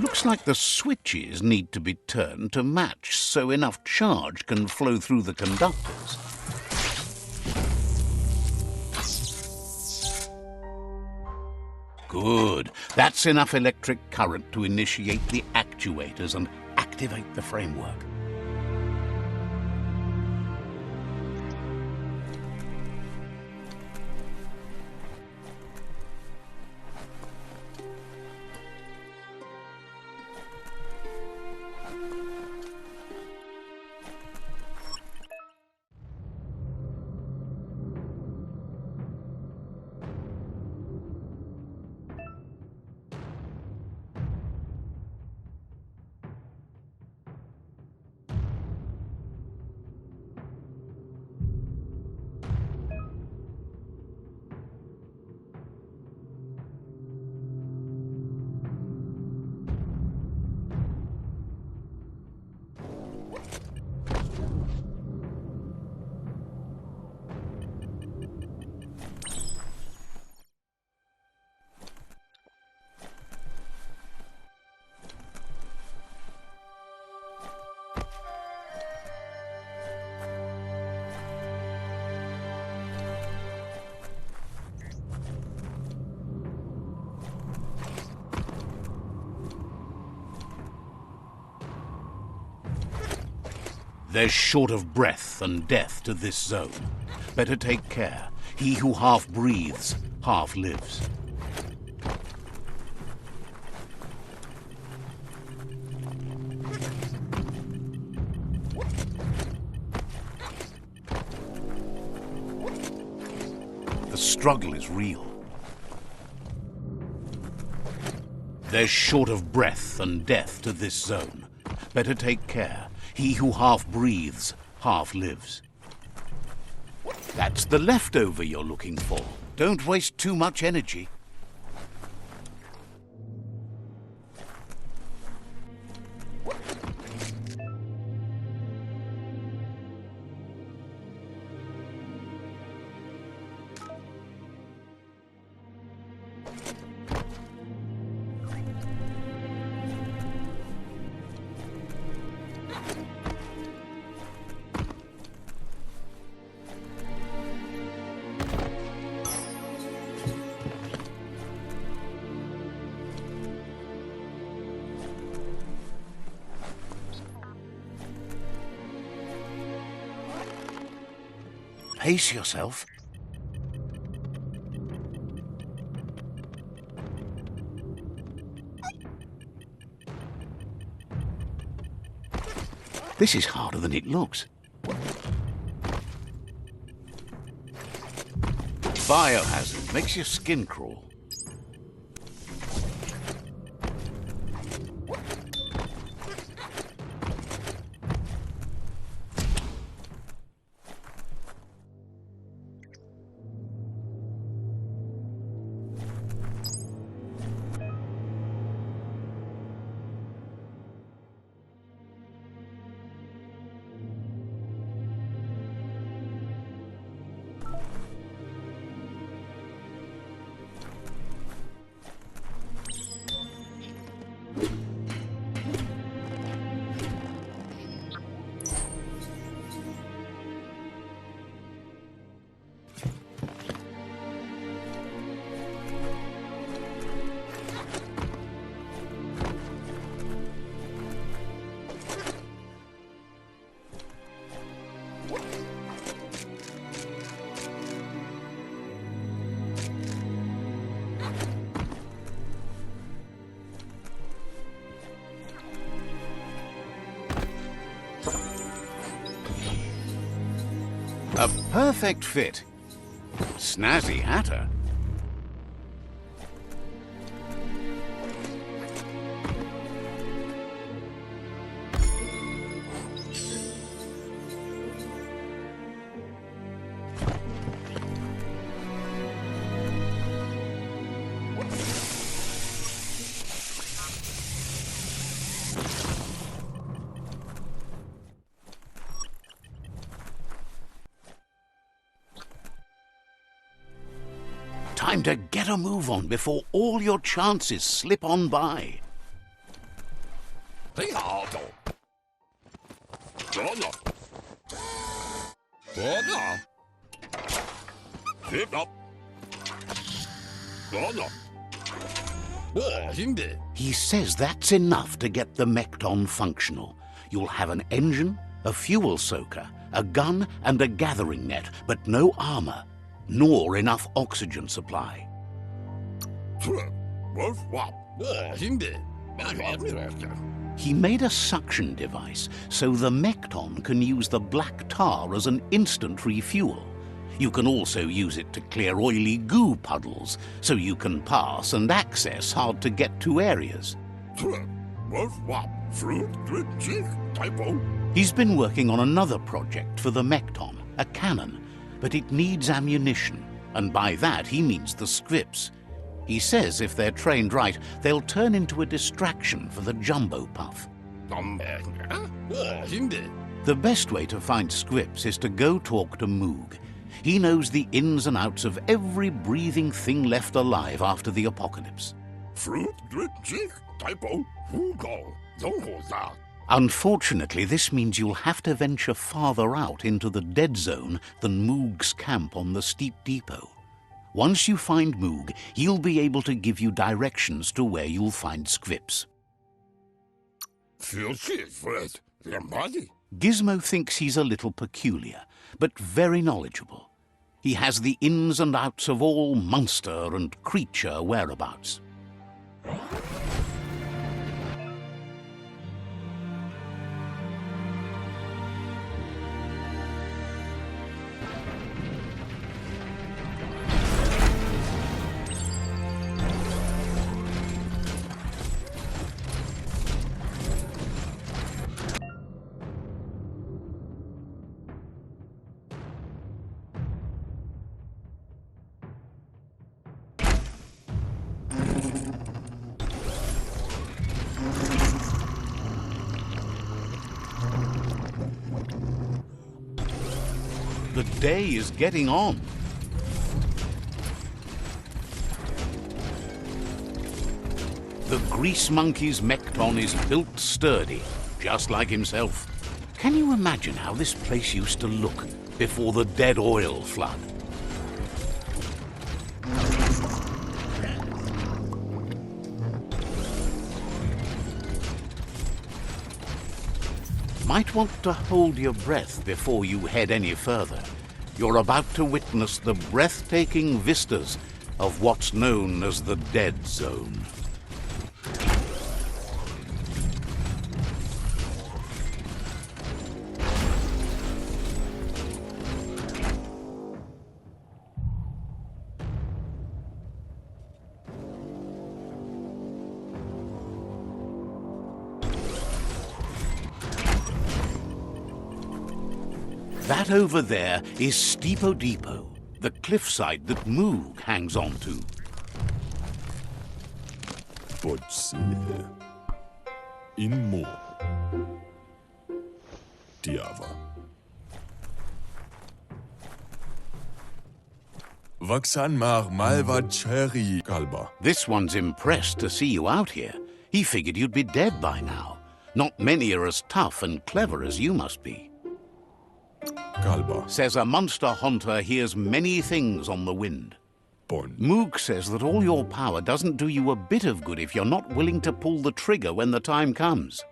Looks like the switches need to be turned to match so enough charge can flow through the conductors. Good. That's enough electric current to initiate the actuators and activate the framework. There's short of breath and death to this zone. Better take care. He who half breathes, half lives. The struggle is real. There's short of breath and death to this zone. Better take care. He who half breathes, half lives. That's the leftover you're looking for. Don't waste too much energy. Pace yourself. This is harder than it looks. Biohazard makes your skin crawl. A perfect fit. Snazzy hatter. Time to get a move on before all your chances slip on by. He says that's enough to get the Mekton functional. You'll have an engine, a fuel soaker, a gun and a gathering net, but no armor, nor enough oxygen supply. He made a suction device so the Mekton can use the black tar as an instant refuel. You can also use it to clear oily goo puddles, so you can pass and access hard-to-get-to areas. He's been working on another project for the Mekton, a cannon, but it needs ammunition, and by that he means the scripts. He says if they're trained right, they'll turn into a distraction for the jumbo puff. The best way to find scripts is to go talk to Moog. He knows the ins and outs of every breathing thing left alive after the apocalypse. Unfortunately, this means you'll have to venture farther out into the dead zone than Moog's camp on the steep depot. Once you find Moog, he'll be able to give you directions to where you'll find scripts. Gizmo thinks he's a little peculiar, but very knowledgeable. He has the ins and outs of all monster and creature whereabouts. The day is getting on. The grease monkey's Mekton is built sturdy, just like himself. Can you imagine how this place used to look before the dead oil flood? Might want to hold your breath before you head any further. You're about to witness the breathtaking vistas of what's known as the Dead Zone. That over there is Steepo Depot, the cliffside that Moog hangs on to. In Moog. Diava. Vaksan mar malva cherry kalba. This one's impressed to see you out here. He figured you'd be dead by now. Not many are as tough and clever as you must be. Kalba. Says a monster hunter hears many things on the wind. Bon. Moog says that all your power doesn't do you a bit of good if you're not willing to pull the trigger when the time comes.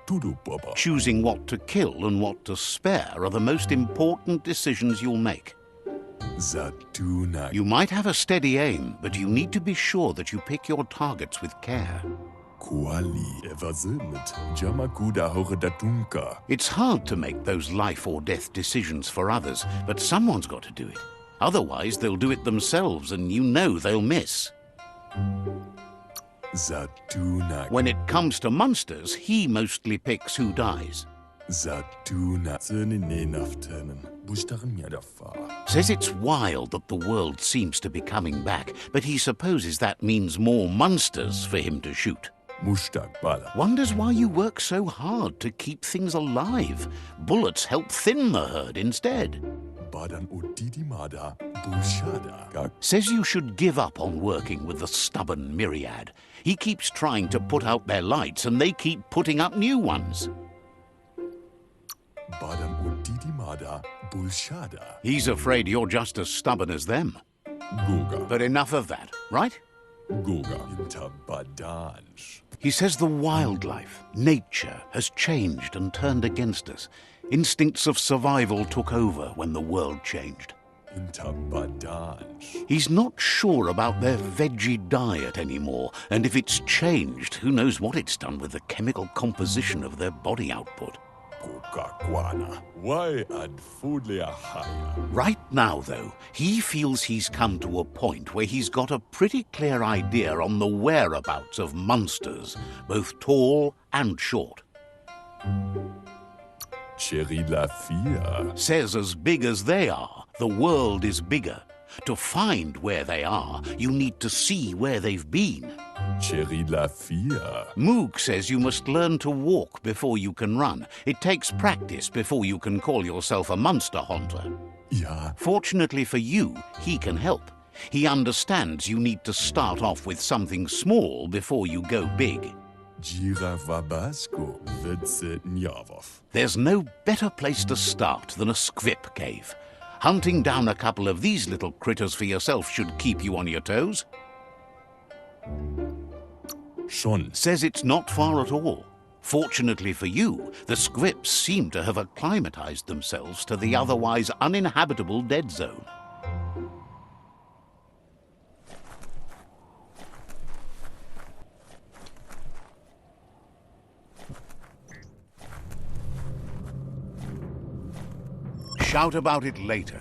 Tudu Baba. Choosing what to kill and what to spare are the most important decisions you'll make. Zatuna. You might have a steady aim, but you need to be sure that you pick your targets with care. Kuali evazimit. Jamakuda horedatunka. It's hard to make those life or death decisions for others, but someone's got to do it. Otherwise, they'll do it themselves, and you know they'll miss. Zatuna. When it comes to monsters, he mostly picks who dies. Zatuna. Nafternen. Bushtarenmjadafa. Says it's wild that the world seems to be coming back, but he supposes that means more monsters for him to shoot. Mushtag bala. Wonders why you work so hard to keep things alive. Bullets help thin the herd instead. Badan udidi mada. Bushada. Says you should give up on working with the stubborn myriad. He keeps trying to put out their lights and they keep putting up new ones. Badam udidimada. Bushada. He's afraid you're just as stubborn as them. Guga. But enough of that, right? Guga. Intabadanj. He says the wildlife, nature, has changed and turned against us. Instincts of survival took over when the world changed. Intabadanj. He's not sure about their veggie diet anymore, and if it's changed, who knows what it's done with the chemical composition of their body output. Kukakwana. Why ad foodlia haya? Right now, though, he feels he's come to a point where he's got a pretty clear idea on the whereabouts of monsters, both tall and short. Cherry la fia. Says as big as they are, the world is bigger. To find where they are, you need to see where they've been. Cherry la fia. Moog says you must learn to walk before you can run. It takes practice before you can call yourself a monster hunter. Ja. Fortunately for you, he can help. He understands you need to start off with something small before you go big. Girafabasco. Vitze njavov. There's no better place to start than a squip cave. Hunting down a couple of these little critters for yourself should keep you on your toes. Schon. Says it's not far at all. Fortunately for you, the squips seem to have acclimatized themselves to the otherwise uninhabitable dead zone. Shout about it later.